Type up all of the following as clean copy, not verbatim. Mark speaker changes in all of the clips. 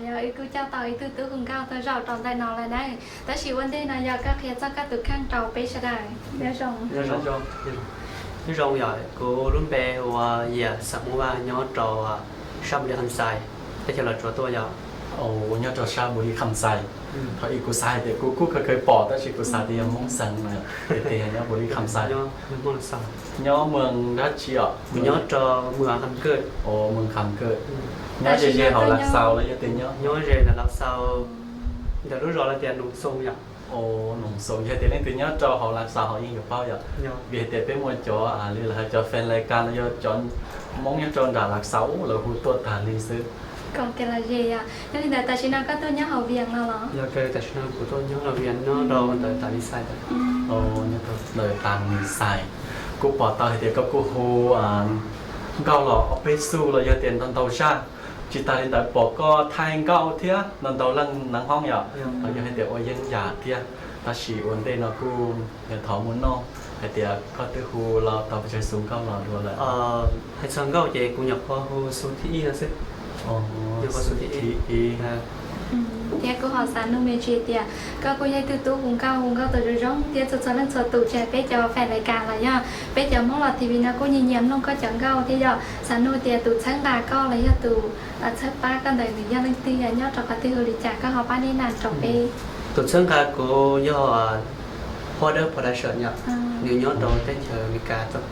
Speaker 1: giờ ý cứ cho tao ý tư tư hùng cao tới rào tròn tay nó là đây ta chỉ vấn đề là giờ các khía cho các từ khăn trầu bé sẽ đài bé rồng
Speaker 2: nhớ rong rồi cô luôn bé và giờ sắm qua nhớ trò sắm để hành xài để cho là trò tôi giờ
Speaker 3: โอ้ยอดจอชาบุรีคำใส่เขาอีกูใส่แต่กูเคยปอดแต่ชิกูใส่ที่ยังมงสังนะแต่ยอดบุรีคำใส่
Speaker 2: nhớ mong sao
Speaker 3: ยอดเมืองรัชเชีย
Speaker 2: nhớ trò mưa hành cơ
Speaker 3: โอ้เมืองคำเกิดยอดเจเขาลักเซาแล้วยอดเต็มยอด
Speaker 2: nhớ về là làm sao giờ lúc rồi là tiền đủ sâu nhỉ
Speaker 3: โอ้หนุ่มโซยอดเต็มเล่นตัวยอดจอเขาลักเซาเขายิงกับเป้ายอด
Speaker 2: nhớ
Speaker 3: เบียดเต็มเป็นมวยจอหรืออะไรจอแฟนรายการแล้วยอดจอนมงยอดจอนด่าลักเซาแล้วหูตัวตาลีซื้อ
Speaker 1: còn cái là gì à nên là ta chỉ nói có tôi nhớ hậu viện nào đó
Speaker 2: giờ cái tại sao của tôi nhớ là viện nó đâu tại tại đi sai đấy
Speaker 3: โอ้ยอดเลยตามมีใส่กูปอดตาเดียวกับกูฮูเกาหล่อเอาไปสู้เลยยอดเต็มตอนเตาชาจิตตาเห็นแต่ปอกก็ไทยเก้าเทียนอนเตาลังหนังห้องยอดเราจะให้เดี๋ยวโอ้ยังหยาเทียตาฉีวันเดนกูอย่าถอมุนนอให้เดี๋ยวก็ตื้อฮูเราต่อไปใช้สูงเก้าหล่อดูเลย
Speaker 2: hay sang gạo về cũng nhập qua hồ số thị là sẽ
Speaker 3: อ๋อ
Speaker 2: nhập qua số thị
Speaker 3: อี
Speaker 1: thì cô họ sáng nông miền chia tiệt các cô dạy từ tú hùng cao từ rồi rong tiệt cho nên cho tụ trẻ bé cho phải lại cả là nhá bé cho mong là thì vì nó cô nhìn nhầm nó có chẳng gạo thì giờ sáng nông tiệt tụ sáng bà co là giờ tụ sáng ba con đời người dân ti là nhá cho cả tiêu đi trả các họ bán đi nàn trồng bé
Speaker 2: tụt sáng cả cô do order production nhá nếu nhớ đồ tên chờ người cả thôi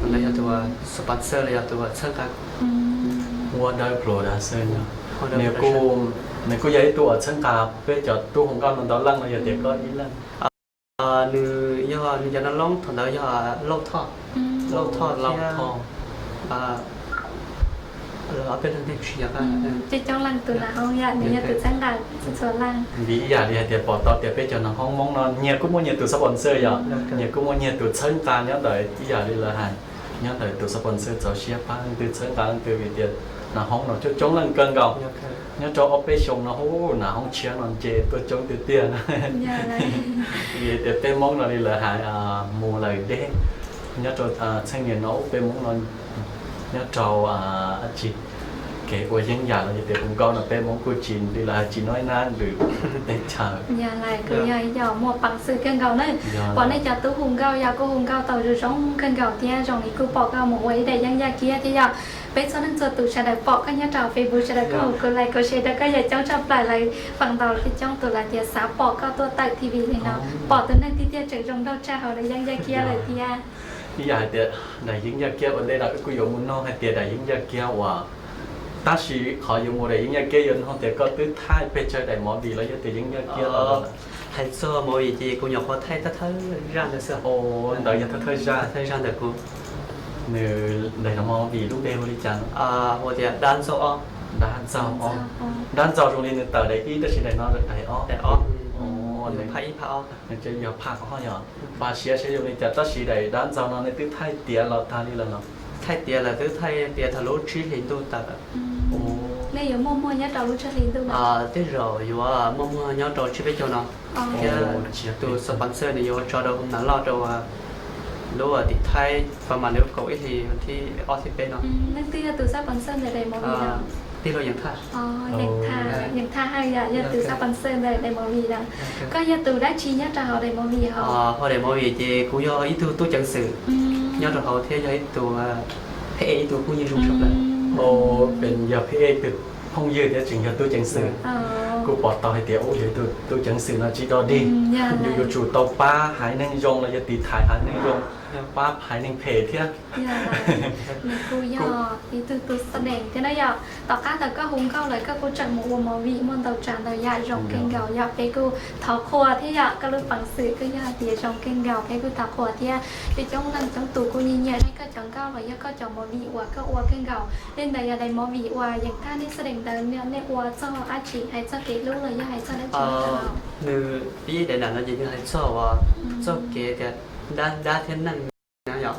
Speaker 2: còn đây là tụi sponsor là tụi sáng cả
Speaker 3: วัวได้โปรดักชั่นเนี่ยกูย้ายตัวเชิงกาเพื่อจอดตู้ของก้อนนอนดอลลังเราอย่าเด็กก็อีลัง
Speaker 2: nếu do nó long thằng đó do lâu thọ lâu thọ
Speaker 3: เราทอง
Speaker 2: ở bên này chỉ là
Speaker 1: chỉ trong làng tụ là không nhận nếu như tụ sáng đạt số làng
Speaker 3: วิอย่าเดียเดี๋ยวปอต่อเดี๋ยวไปจอดในห้องมองนอนเนี่ยกูมั่วเนี่ยตัวสปอนเซอร์อย่าเนี่ยกูมั่วเนี่ยตัวเชิงกาเนี่ยเดี๋ยวที่อย่าดีละหันเนี่ยเดี๋ยวตัวสปอนเซอร์จะเชียร์ป้าตัวเชิงกาตัววิเดียในห้องนอนจุดจ้องลังเกินเก่าเนี่ยจอออฟไปชงนะโอ้หน้าห้องเชียร์นอนเจตัวจ้องตัวเตี้ยนะ
Speaker 1: nhà này
Speaker 3: เดี๋ยวไปมองนอนดีละหันมูเลยเด้เนี่ยจอช่างเนี่ยน้องไปมองนอนเนี่ยจอจีcái của dân già là để cùng con là bé mong cô chín đi là chỉ nói nan được để chờ
Speaker 1: nhà này cứ nhà giờ một bằng sự cân gạo này bọn này cho tú hùng gạo giờ cô hùng gạo tàu rồi giống cân gạo thì rồi thì cô bỏ gạo một quấy để dân gia kia thì giờ bé sau nên giờ tụ sẽ đại bỏ các nhà trào về bữa sẽ đại cô lại cô sẽ đại cái giờ trong chấp lại phần đầu thì trong tụ là tiền sáu bỏ các tôi tại TV này nó bỏ từ nay thì tiền chạy trong đâu cha họ để dân gia kia lại thì
Speaker 3: ที่ใหญ่เดี๋ยวได้ยิงยาเกี้ยววันนี้เราก็อยู่มุนนอกให้เดี๋ยวได้ยิงยาเกี้ยวว่าตาชีขออยู่มุมได้ยิงยาเกี้ยวห้องเดี๋ยวก็ตื้อท้ายไปเจอได้หมอดีแล้วจะเดี๋ยวยิงยาเกี้ยวเรา
Speaker 2: hay xưa mỗi gì cô nhập qua thay ta thấy ra được sao
Speaker 3: โอ้เดี๋ยวจะเธอจะ
Speaker 2: thay ra được cô
Speaker 3: เนื้อได้หมอดีลูกเดียวดีจัง
Speaker 2: một thì đan sâu o
Speaker 3: ด้านเจ้าอ๋อด้านเจ้าตรงนี้เนี่ยแต่ได้อีแต่ชิได้นอนได้อ๋อ
Speaker 2: để o phải phải o
Speaker 3: มันจะอย่าพักเขาอย่าบาเชียใช้อยู่ในแต่ตาชีได้ด้านเจ้านอนในตื้อท้ายเตี๋ยเราทานนี่แล้วเนาะ
Speaker 2: thay tiền là thứ thay tiền thằng lúa trí liền tôi tập
Speaker 1: này giờ mua nhá trào lúc cho liền tôi mà
Speaker 2: thế rồi dù mong nhớ trò trí biết cho nó tôi sponsor này vô cho đâu không nản lo đâu lúc thì thay và mà nếu cậu ấy thì OTP nó
Speaker 1: nên tí là từ sao bằng sơn để đầy màu gì nào
Speaker 2: tí rồi nhận tha
Speaker 1: nhận tha hay là giờ từ sao bằng sơn để đầy màu gì nào có giờ từ đã chi nhá trào đầy màu gì hả
Speaker 2: họ đầy màu gì thì cũng do ý tôi chẳng sự nhớ trò họ thế cho ý tôi thế tôi cũng như rung sốc lại
Speaker 3: โอ้เป็นยาพี่เป็นห้องยืดเนี่ยจึงจะตัวจังสื่อกูปอดต่อให้เตี๋ยวโอ้ยตัวจังสื่อนะจีดอดีอยู่จู่โตป้าหายนั่งยงเลยจะตีถ่ายหายนั่งยงป้าหายนั่งเพจเที่ย
Speaker 1: cô giờ thì từ sân đèn thế này giờ tao cá là có hùng câu lại các cô trận một màu vị môn tàu tràn tàu dài rồng kênh gạo giờ cái cô thọ khua thế giờ các lúc bằng sự cứ giờ thì rồng kênh gạo cái cô thọ khua thì trong lần trong tủ cô nhìn nhận cái trận cao và giờ có chọn màu vị và các uo kênh gạo nên đây là đây màu vị và dạng tha nên sân đèn tới nên uo cho ai chỉ hay cho cái lúc là giờ hay cho đấy
Speaker 2: như ý để là nó gì như hay cho cái đa thiên năng nhỏ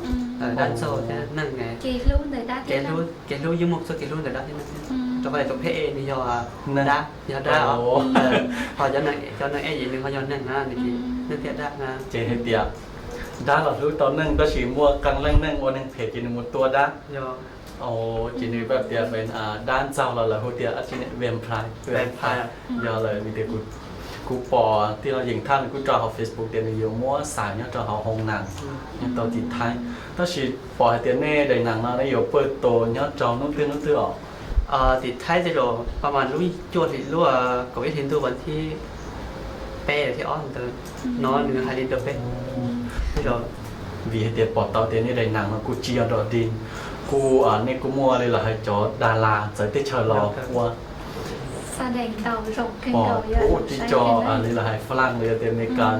Speaker 2: đan sâu thế năng ngày
Speaker 1: cái lúc này đa thiên năng
Speaker 2: cái lúc với một số cái lúc này đa thiên năng cho vậy tụi PE thì do đa họ cho năng gì nhưng họ do năng thì năng thiệt đa
Speaker 3: เจเฮเตียด้าเรารู้ตอนนึงก็ฉีมัวกังเล่งนั่งวันนึงเพจจีนหมดตัวด้า
Speaker 2: do
Speaker 3: โอ้จีนี่แบบเดียวเป็นด้านเจ้าเราเลยหัวเดียวจีนี่เวมพลายยาวเลยมีแต่กูปอที่เรายิงท่านกูจอเขา Facebook เดียวอยู่มั่วสายเนี่ยจอเขาห้องหนังเนี่ยตัวจิตไทยถ้าชีปอเดียวเน่ได้หนังเราเนี่ยอยู่เปิดตัวเนี่ยจอนุ่มตื้อออก
Speaker 2: thì thay thì rồi mà lúc chua thì lúc có cái thiên tu vẫn thì pe thì ó từ nó nữa hai đến được pe thì rồi
Speaker 3: vìเดียวปอเตาเดียวนี่ได้หนังเรากูเจียดอดินกูเนี่ยกูมั่วเลยล่ะให้จอดาราจะได้เชิญรอว่า
Speaker 1: แสดงเก่าจบกัน
Speaker 3: ปอ
Speaker 1: เก่าเยอะ
Speaker 3: กูที่จอเลยล่ะให้ฝรั่งเลยเต็มในการ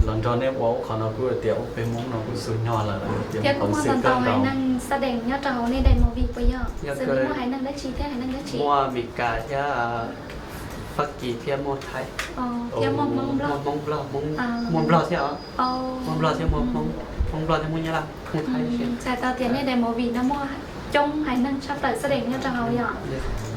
Speaker 3: หลังจอเนี่ยว่าเขาเรากูเดี๋ยวเป็นมุ้งเรากูสุดยอดเลยเดี๋ยว
Speaker 1: เดี๋ยวกู
Speaker 3: คน
Speaker 1: มา
Speaker 3: ซื้
Speaker 1: ต
Speaker 3: อ
Speaker 1: อน
Speaker 3: เกิ
Speaker 1: ต่อน ให้
Speaker 3: เรา
Speaker 1: นั่งแสดงเนี่ยเราในไดโมวีไปเยอะซึ่งว่าให้นั่งได้ชี้แท้ให้นั่งได้ชี้
Speaker 2: mua mì cà theo phát kỳ theo mua thái
Speaker 1: อ๋อเที่ยวมองบล็อก
Speaker 2: mong blo theo
Speaker 1: อ๋อ
Speaker 2: mong blo theo mong blo theo mua như là mua thái chứ
Speaker 1: แต่ตอนเตียนในไดโมวีนะมั่วจงให้นั่งชอบแต่แสดงเนี่ยเราอย่าง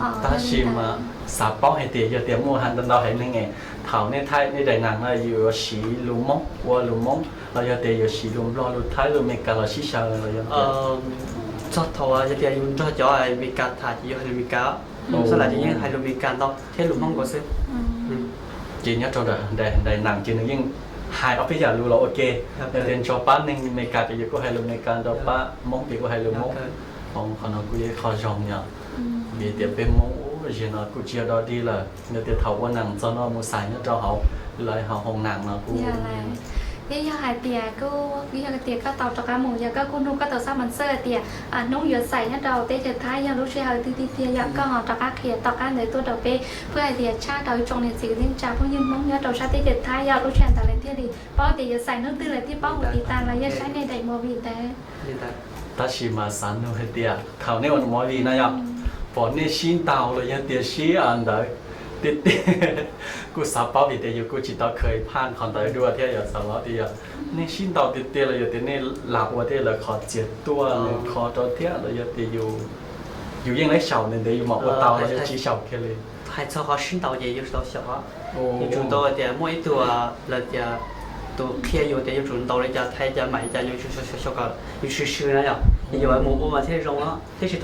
Speaker 1: อ๋อ
Speaker 3: ta chìm mà xả bó hay tiền giờ tiền mua hàng tân đâu hay nên nghe thảo nên thay nên đại nàng là vừa xí lùm mông qua lùm mông là giờ tiền vừa xí lùm lo lùm thái lùm mình cả là xí sao là giờ
Speaker 2: cho thầu giờ thì dùng cho ai mì cà thà chỉ hay mì cá sau là chỉ những hay mì cà đâu thế lùm mong có sự
Speaker 3: chị nhớ cho đại nàng chị nói nhưng hai ở bây giờ lùm là ok tiền cho bát nên mình cả chỉ có hay lùm mình cả cho bát mông chỉ có hay lùm mông không còn nó cũng khó rong nhở vì tiền bên mông giờ nó cũng chia đó đi là nếu tiền thầu qua nàng cho nó mua xài nó cho họ lại họ hồng nàng nó cũng
Speaker 1: อย่าอะไรยี่ยาหายเตียก็ยี่ยาเตียก็ต่อจากการหมูยาก็คุณนุ่งก็ต่อซามันเสื้อเตียนุ่งหยดใส่เนี่ยเราเตะเจ็ดท้ายยังรู้เชื่อตีเตียยาก็ห่อจากการเขียต่อการในตัวเราเป้เพื่อเตียชาเราจงในสิ่งที่จ่าพวกยืนมองเนี่ยเราชาเตะเจ็ดท้ายยารู้เชื่อแต่ละเตียดีป้อเตียใส่นุ่งตื้อเลยที่ป้อหัวตีตาแล้วยาใช้ในไดโมวีแต่
Speaker 3: ta chỉ mà sáng nó hết tiền thảo nếu mà nói gì này ạ bỏ nên xin tàu rồiยังtiền xí anh đấy tiếtกูสาบอีเดียวกูจิตตาเคยผ่านคอนเตอร์ด้วยที่อย่างสารวัตรที่นี่ชิ้นตาติดเตียเลยอย่างนี้หลับว่าที่เลยขอเจ็ดตัวเลยขอตัวเที่ยเลยอย่างที่อยู่ยังไงเฉาเนี่ยเดี๋ยวอยู่หมอกว่าเตาเลยชี้เฉาแค่เลย
Speaker 2: hay cho họ sinh tàu gì yêu tàu小thì chúng tôi thì mỗi tuổi là thì tôi kia yêu thì yêu chúng tôi là cho thay cho mày cho yêu cho cả yêu sư này à yêu ở một mà thế rong á thế thì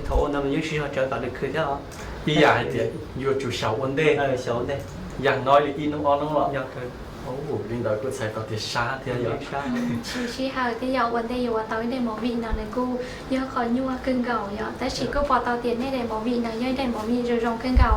Speaker 2: thầu nó mình yêu sư trở cả được khơi đó
Speaker 3: พี่ใหญ่เดี๋ยวอยู่จุดเฉาวันเด้
Speaker 2: 小的
Speaker 3: อย่างน้อยเลยอินน้องอ้อนน้องหรอ
Speaker 2: 要跟
Speaker 3: โอ้โหลิงดอยกูใส่ตัวเดียวช้าเที่ยวอย่าง
Speaker 1: ชี้หาที่ยาววันเดียวตอนในหมอวีนั่นเลยกูเยอะขอยัวขึ้นเก่าเยอะแต่ชีก็พอตอนเตียนในหมอวีนั่นยังในหมอวีจะรองขึ้นเก่า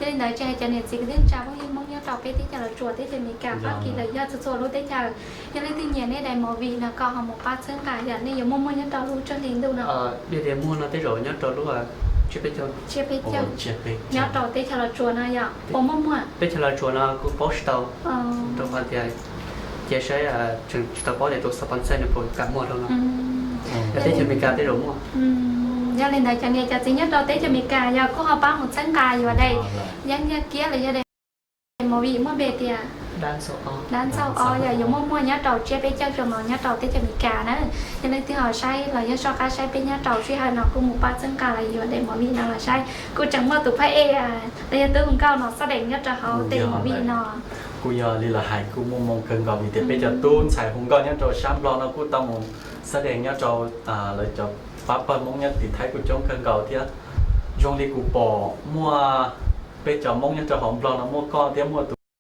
Speaker 1: ยังในใจจะเนี่ยสิ่งที่จ้าพวกยังมองยังต่อไปที่จะเราจวดที่จะมีการพักกินเลยยอดจะจวดรู้ได้ยังยังในที่เนี่ยในหมอวีนะก็หอมหมกปลาเชื่องกายอย่างนี้ยังมองยังต่อรู้จนถึงดูเนาะ
Speaker 2: điều thì mua nó tới rồi nhớ trò lúc là chưa biết cho
Speaker 1: เชียร์ไป
Speaker 3: โอ้
Speaker 1: เจ้า
Speaker 3: เจ็บไป
Speaker 1: ยอดต่อที่จะเราจวดนะอย่างผมมั่ว
Speaker 2: biết cho là chùa nó cũng post tàu
Speaker 1: อ๋อ
Speaker 2: trong phần thì chia sẻ chừng tàu có để tôi sponsor được rồi cả mua đâu nó
Speaker 1: อืม
Speaker 2: cái thế thì mình cả tới rồi mua
Speaker 1: ยังเล่นได้จังเนี่ยจะจริงเนี่ยเราเตะจะมีกายยาก็หอป้าหมดเส้นกายอยู่ได้ยังเนี่ยเกี้ยเลยยังได้หมอวีมั่วเบตีย
Speaker 2: đan số o
Speaker 1: ด้านเจ้าอ๋ออย่าอยู่มั่วเนี่ยเราเจี๊ยบไปเจ้าจงนอนเนี่ยเราเตะจะมีกานะยังได้ที่หอใช้เรายังชอบการใช้เป็นเนี่ยเราช่วยให้เรากูหมู่ป้าเส้นกายอยู่ได้หมอวีนั่นแหละใช่กูจังเมื่อตุพระเอแต่ยังตื้อของเก้าเนาะแสดงเนี่ยจะเขาเตะหมอวีเนาะ
Speaker 3: กูยอลีละหายกูมองเกินก่อนมีแต่ไปจะตูนใส่หงก่อนเนี่ยจะช้ำรอนะกูต้องมองแสดงเนี่ยจะเลยจะปั๊บปั๊บมองเนี่ยติดท้ายกูจ้องเกินก่อนเที่ยยงลีกูปอมัวไปจะมองเนี่ยจะหอมรอนะมัวก้อนเที่ยมัว